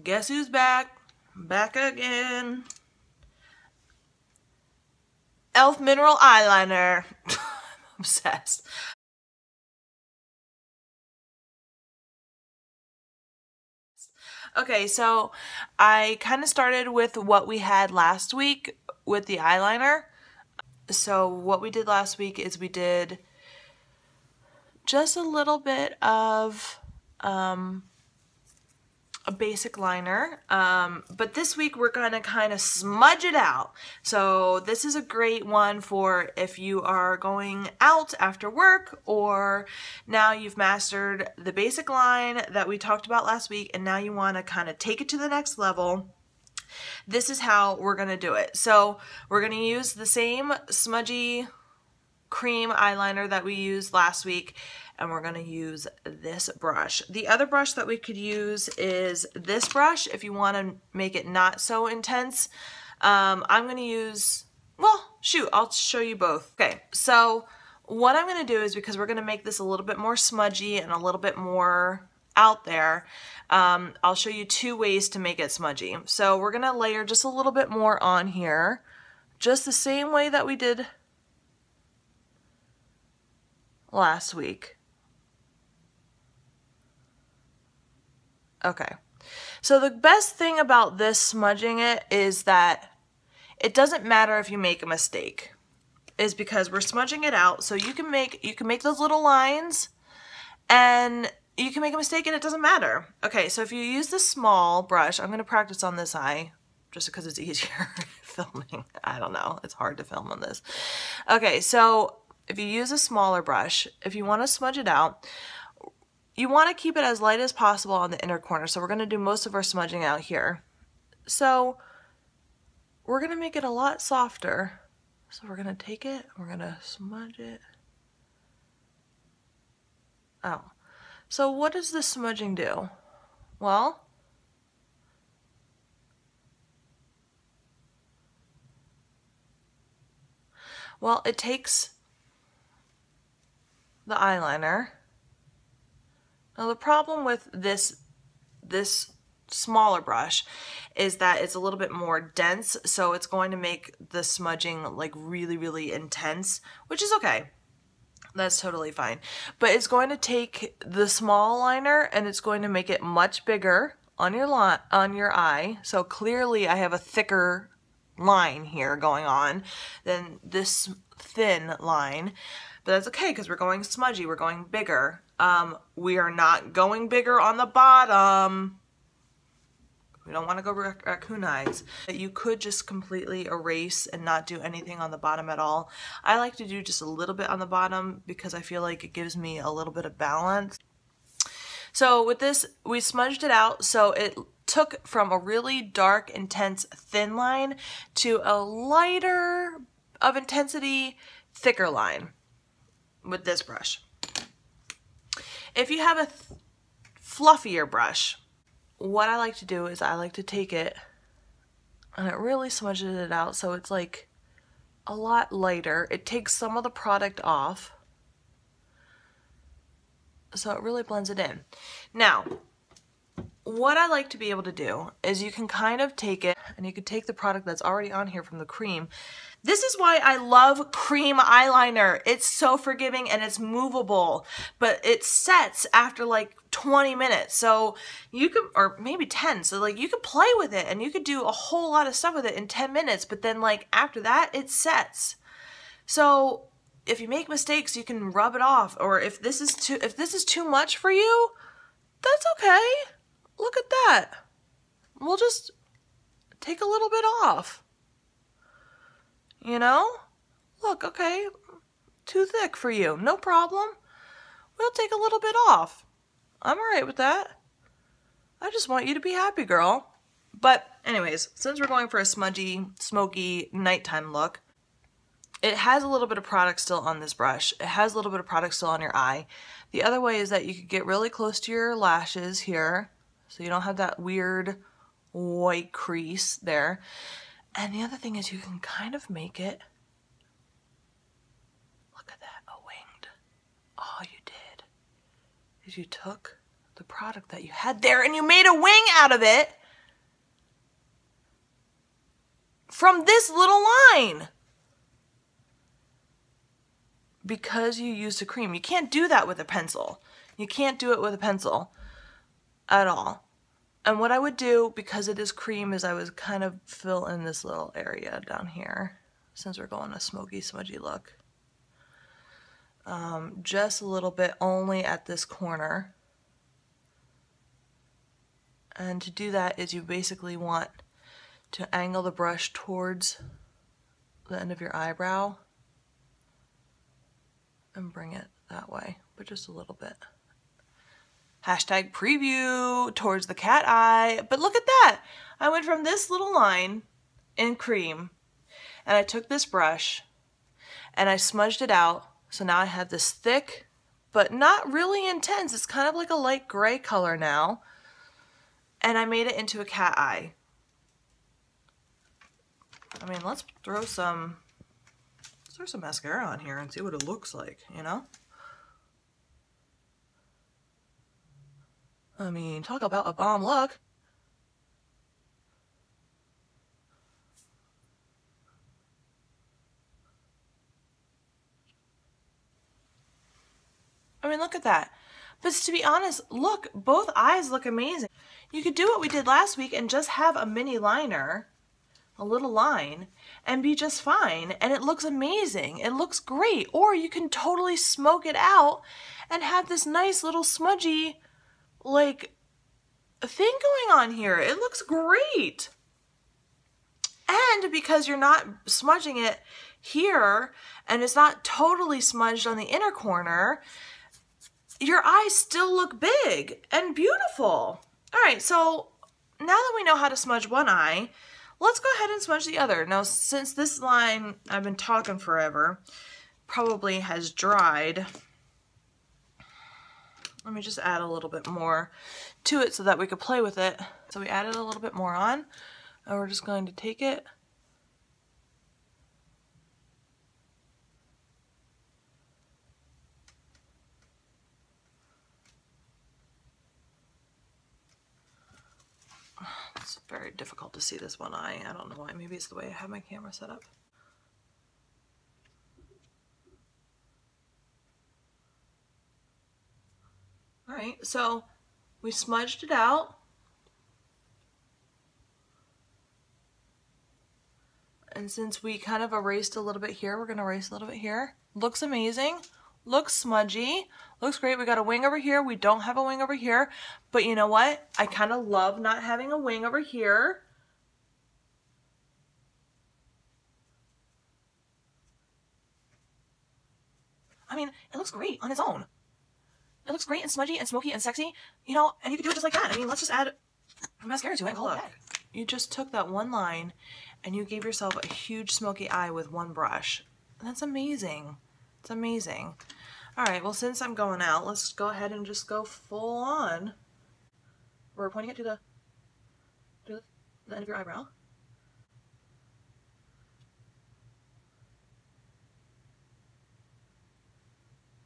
Guess who's back? Back again. Elf Mineral Eyeliner. I'm obsessed. Okay, so I kind of started with what we had last week with the eyeliner. So what we did last week is we did just a little bit of a basic liner, but this week we're gonna kind of smudge it out. So this is a great one for if you are going out after work, or now you've mastered the basic line that we talked about last week and now you want to kind of take it to the next level. This is how we're gonna do it. So we're gonna use the same smudgy cream eyeliner that we used last week, and we're going to use this brush. The other brush that we could use is this brush if you want to make it not so intense. I'm going to use, well, shoot, I'll show you both. Okay, so what I'm going to do is, because we're going to make this a little bit more smudgy and a little bit more out there, I'll show you two ways to make it smudgy. So we're going to layer just a little bit more on here, just the same way that we did last week. Okay, so the best thing about this smudging it is that it doesn't matter if you make a mistake, is because we're smudging it out. So you can make those little lines and you can make a mistake and it doesn't matter. Okay, so if you use the small brush, I'm going to practice on this eye just because it's easier filming. I don't know, it's hard to film on this. Okay, so if you use a smaller brush, if you want to smudge it out, you want to keep it as light as possible on the inner corner. So we're going to do most of our smudging out here. So we're going to make it a lot softer. So we're going to take it, we're going to smudge it. Oh. So what does this smudging do? Well, it takes the eyeliner. Now the problem with this smaller brush is that it's a little bit more dense, so it's going to make the smudging like really, really intense, which is okay. That's totally fine. But it's going to take the small liner and it's going to make it much bigger on your eye. So clearly I have a thicker line here going on than this thin line. But that's okay because we're going smudgy, we're going bigger. We are not going bigger on the bottom. We don't want to go raccoon eyes. You could just completely erase and not do anything on the bottom at all. I like to do just a little bit on the bottom because I feel like it gives me a little bit of balance. So with this, we smudged it out, so it took from a really dark, intense, thin line to a lighter of intensity, thicker line with this brush. If you have a fluffier brush, what I like to do is I like to take it and it really smudges it out so it's like a lot lighter. It takes some of the product off, so it really blends it in. Now, what I like to be able to do is you can kind of take it and you can take the product that's already on here from the cream. This is why I love cream eyeliner. It's so forgiving and it's movable, but it sets after like 20 minutes. So you can, or maybe 10. So like you could play with it and you could do a whole lot of stuff with it in 10 minutes, but then like after that it sets. So if you make mistakes, you can rub it off, or if this is too much for you, that's okay. Look at that. We'll just take a little bit off. You know? Look, okay, too thick for you. No problem. We'll take a little bit off. I'm alright with that. I just want you to be happy, girl. But anyways, since we're going for a smudgy, smoky, nighttime look, it has a little bit of product still on this brush. It has a little bit of product still on your eye. The other way is that you could get really close to your lashes here, so you don't have that weird white crease there. And the other thing is you can kind of make it, look at that, a winged. All you did is you took the product that you had there and you made a wing out of it. from this little line because you used a cream. You can't do that with a pencil. You can't do it with a pencil at all. And what I would do, because it is cream, is I would kind of fill in this little area down here, since we're going a smoky, smudgy look. Just a little bit only at this corner. And to do that is you basically want to angle the brush towards the end of your eyebrow and bring it that way, but just a little bit. Hashtag preview towards the cat eye. But look at that. I went from this little line in cream and I took this brush and I smudged it out. So now I have this thick, but not really intense. It's kind of like a light gray color now. And I made it into a cat eye. I mean, let's throw some mascara on here and see what it looks like, you know? I mean, talk about a bomb look. I mean, look at that. But to be honest, look, both eyes look amazing. You could do what we did last week and just have a mini liner, a little line, and be just fine. And it looks amazing. It looks great. Or you can totally smoke it out and have this nice little smudgy, like, thing going on here. It looks great. And because you're not smudging it here and it's not totally smudged on the inner corner, your eyes still look big and beautiful. All right, so now that we know how to smudge one eye, let's go ahead and smudge the other. Now, since this line, I've been talking forever, probably has dried, let me just add a little bit more to it so that we could play with it. So we added a little bit more on, and we're just going to take it It's very difficult to see this one eye. I don't know why. Maybe it's the way I have my camera set up. All right, so we smudged it out. And since we kind of erased a little bit here, we're gonna erase a little bit here. Looks amazing, looks smudgy, looks great. We got a wing over here. We don't have a wing over here, but you know what? I kind of love not having a wing over here. I mean, it looks great on its own. It looks great and smudgy and smoky and sexy, you know, and you can do it just like that. I mean, let's just add mascara to it and call it back. You just took that one line and you gave yourself a huge smoky eye with one brush. And that's amazing. It's amazing. All right, well, since I'm going out, let's go ahead and just go full on. We're pointing it to the end of your eyebrow.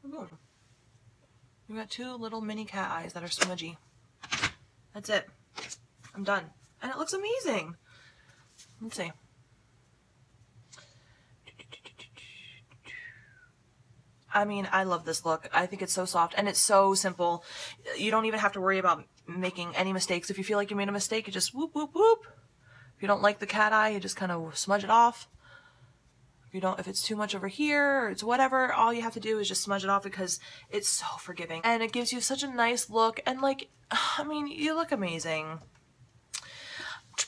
Boom. We've got two little mini cat eyes that are smudgy. That's it. I'm done. And it looks amazing. Let's see. I mean, I love this look. I think it's so soft and it's so simple. You don't even have to worry about making any mistakes. If you feel like you made a mistake, you just whoop, whoop, whoop. If you don't like the cat eye, you just kind of smudge it off. If it's too much over here or it's whatever, all you have to do is just smudge it off because it's so forgiving. And it gives you such a nice look. And like, I mean, you look amazing.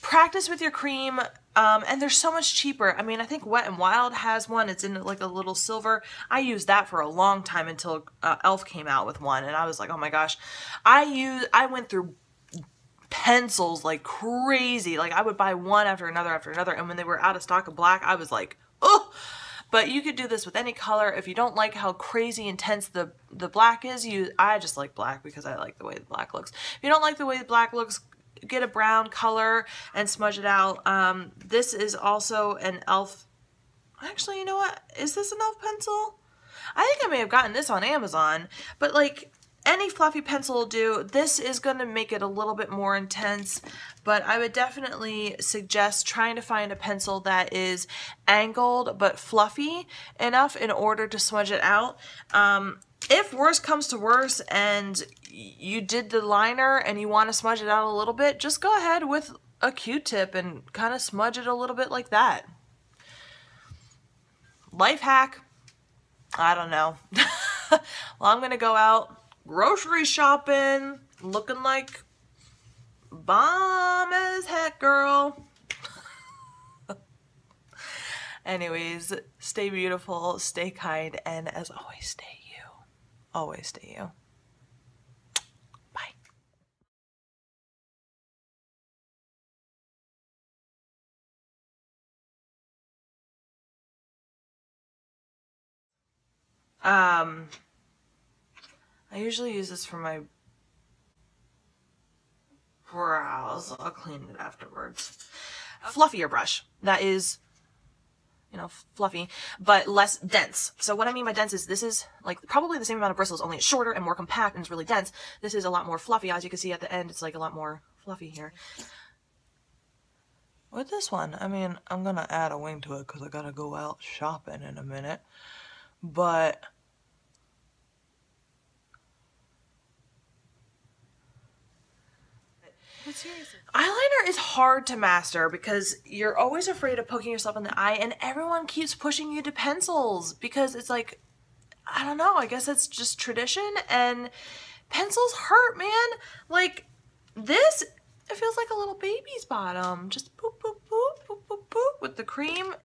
Practice with your cream, and they're so much cheaper. I mean, I think Wet n Wild has one. It's in like a little silver. I used that for a long time until e.l.f. came out with one, and I was like, oh my gosh. I went through pencils like crazy. Like I would buy one after another, and when they were out of stock of black, I was like, oh. But you could do this with any color. If you don't like how crazy intense the black is, I just like black because I like the way the black looks. If you don't like the way the black looks, get a brown color and smudge it out. This is also an e.l.f. Actually, you know what? Is this an e.l.f. pencil? I think I may have gotten this on Amazon, but like, any fluffy pencil will do. This is going to make it a little bit more intense, but I would definitely suggest trying to find a pencil that is angled but fluffy enough in order to smudge it out. If worse comes to worse and you did the liner and you want to smudge it out a little bit, just go ahead with a Q-tip and kind of smudge it a little bit like that. Life hack, I don't know. Well, I'm gonna go out grocery shopping looking like bomb as heck, girl. Anyways, stay beautiful, stay kind, and as always, stay you. Always stay you. I usually use this for my brows. I'll clean it afterwards. A fluffier brush that is, you know, fluffy, but less dense. So what I mean by dense is this is like probably the same amount of bristles, only it's shorter and more compact and it's really dense. This is a lot more fluffy. As you can see at the end, it's like a lot more fluffy here. With this one, I mean, I'm gonna add a wing to it because I gotta go out shopping in a minute, but eyeliner is hard to master because you're always afraid of poking yourself in the eye, and everyone keeps pushing you to pencils because it's like, I don't know, I guess it's just tradition, and pencils hurt, man. Like this, it feels like a little baby's bottom. Just boop, boop, boop, boop, boop, boop with the cream.